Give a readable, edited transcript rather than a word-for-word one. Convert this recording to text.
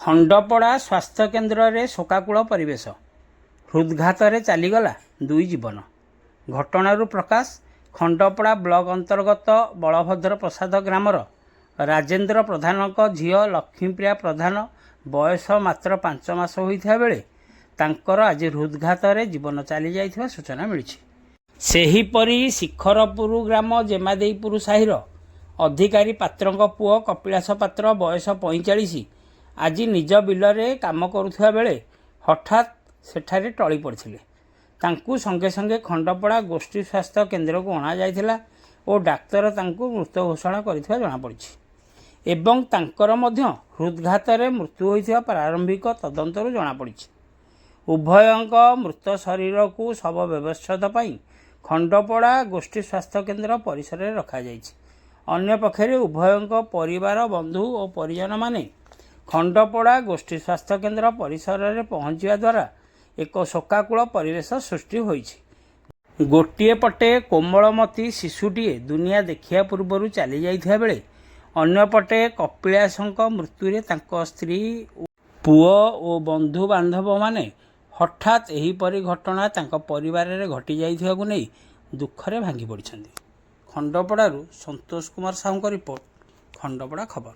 ଖଣ୍ଡପଡ଼ା ସ୍ୱାସ୍ଥ୍ୟକେନ୍ଦ୍ରରେ ଶୋକାକୁଳ ପରିବେଶ। ହୃଦ୍ଘାତରେ ଚାଲିଗଲା 2 ଜୀବନ। ଘଟଣାରୁ ପ୍ରକାଶ, ଖଣ୍ଡପଡ଼ା ବ୍ଲକ ଅନ୍ତର୍ଗତ ବଳଭଦ୍ର ପ୍ରସାଦ ଗ୍ରାମର ରାଜେନ୍ଦ୍ର ପ୍ରଧାନଙ୍କ ଝିଅ ଲକ୍ଷ୍ମୀପ୍ରିୟା ପ୍ରଧାନ ବୟସ ମାତ୍ର 5 ମାସ ହୋଇଥିବା ବେଳେ ତାଙ୍କର ଆଜି ହୃଦ୍ଘାତରେ ଜୀବନ ଚାଲିଯାଇଥିବା ସୂଚନା ମିଳିଛି। ସେହିପରି ଶିଖରପୁର ଗ୍ରାମ ଜେମାଦେଇପୁର ସାହିର ଅଧିକାରୀ ପାତ୍ରଙ୍କ ପୁଅ କପିଳାସ ପାତ୍ର ବୟସ 45 ଆଜି ନିଜ ବିଲରେ କାମ କରୁଥିବା ବେଳେ ହଠାତ୍ ସେଠାରେ ଟଳି ପଡ଼ିଥିଲେ। ତାଙ୍କୁ ସଙ୍ଗେ ସଙ୍ଗେ ଖଣ୍ଡପଡ଼ା ଗୋଷ୍ଠୀ ସ୍ୱାସ୍ଥ୍ୟ କେନ୍ଦ୍ରକୁ ଅଣାଯାଇଥିଲା ଓ ଡାକ୍ତର ତାଙ୍କୁ ମୃତ ଘୋଷଣା କରିଥିବା ଜଣାପଡ଼ିଛି ଏବଂ ତାଙ୍କର ମଧ୍ୟ ହୃଦ୍ଘାତରେ ମୃତ୍ୟୁ ହୋଇଥିବା ପ୍ରାରମ୍ଭିକ ତଦନ୍ତରୁ ଜଣାପଡ଼ିଛି। ଉଭୟଙ୍କ ମୃତ ଶରୀରକୁ ଶବ ବ୍ୟବଚ୍ଛେଦ ପାଇଁ ଖଣ୍ଡପଡ଼ା ଗୋଷ୍ଠୀ ସ୍ୱାସ୍ଥ୍ୟ କେନ୍ଦ୍ର ପରିସରରେ ରଖାଯାଇଛି। ଅନ୍ୟପକ୍ଷରେ ଉଭୟଙ୍କ ପରିବାର ବନ୍ଧୁ ଓ ପରିଜନମାନେ ଖଣ୍ଡପଡ଼ା ଗୋଷ୍ଠୀ ସ୍ୱାସ୍ଥ୍ୟ କେନ୍ଦ୍ର ପରିସରରେ ପହଞ୍ଚିବା ଦ୍ୱାରା ଏକ ଶୋକାକୁଳ ପରିବେଶ ସୃଷ୍ଟି ହୋଇଛି। ଗୋଟିଏ ପଟେ କୋମଳମତୀ ଶିଶୁଟିଏ ଦୁନିଆ ଦେଖିବା ପୂର୍ବରୁ ଚାଲିଯାଇଥିବା ବେଳେ ଅନ୍ୟପଟେ କପିଳାସଙ୍କ ମୃତ୍ୟୁରେ ତାଙ୍କ ସ୍ତ୍ରୀ, ପୁଅ ଓ ବନ୍ଧୁବାନ୍ଧବମାନେ ହଠାତ୍ ଏହିପରି ଘଟଣା ତାଙ୍କ ପରିବାରରେ ଘଟିଯାଇଥିବାକୁ ନେଇ ଦୁଃଖରେ ଭାଙ୍ଗି ପଡ଼ିଛନ୍ତି। ଖଣ୍ଡପଡ଼ାରୁ ସନ୍ତୋଷ କୁମାର ସାହୁଙ୍କ ରିପୋର୍ଟ, ଖଣ୍ଡପଡ଼ା ଖବର।